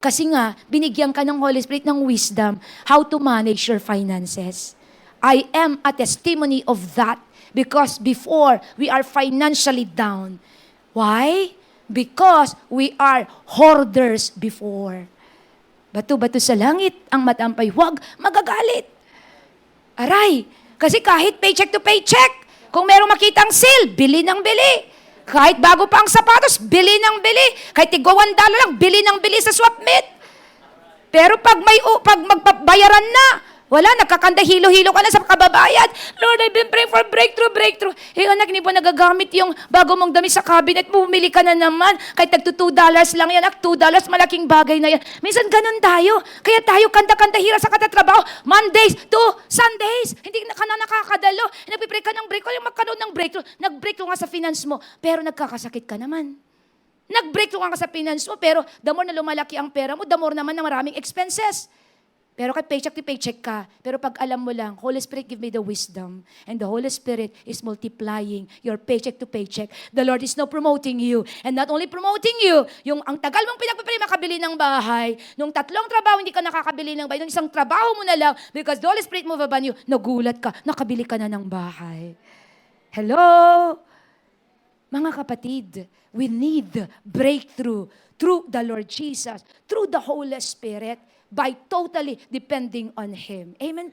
Kasi nga, binigyan ka ng Holy Spirit ng wisdom how to manage your finances. I am a testimony of that because before, we are financially down. Why? Because we are hoarders before. Bato-bato sa langit, ang matampay, huwag magagalit. Aray, kasi kahit paycheck to paycheck, kung merong makitang sale, bili ng bili. Kahit bago pa ang sapatos, bili ng bili. Kahit tigwa $1 lang, bili ng bili sa swap meet. Pero pag magbabayaran na, wala, nagkakanda, hilo-hilo ka na sa kababayad. Lord, I've been praying for breakthrough. Anak, hindi po nagagamit yung bago mong damit sa cabinet, bumili ka na naman. Kahit $2 lang yan, $2, malaking bagay na yan. Minsan ganun tayo. Kaya tayo kanta-kanta hira sa katatrabaho, Mondays to Sundays. Hindi ka na nakakadalo. Nagpipray ka ng breakthrough, yung magkaroon ng breakthrough. Nag-breakthrough nga sa finance mo, pero nagkakasakit ka naman. Nag-breakthrough ka sa finance mo, pero the more na lumalaki ang pera mo, the more naman na maraming expenses. Pero kahit paycheck to paycheck ka, pero pag alam mo lang, Holy Spirit give me the wisdom, and the Holy Spirit is multiplying your paycheck to paycheck. The Lord is now promoting you, and not only promoting you, yung ang tagal mong pinagpipili makabili ng bahay, nung 3 trabaho hindi ka nakakabili ng bahay, nung 1 trabaho mo na lang, because the Holy Spirit move upon you, nagulat ka, nakabili ka na ng bahay. Hello? Mga kapatid, we need breakthrough through the Lord Jesus, through the Holy Spirit, by totally depending on Him. Amen.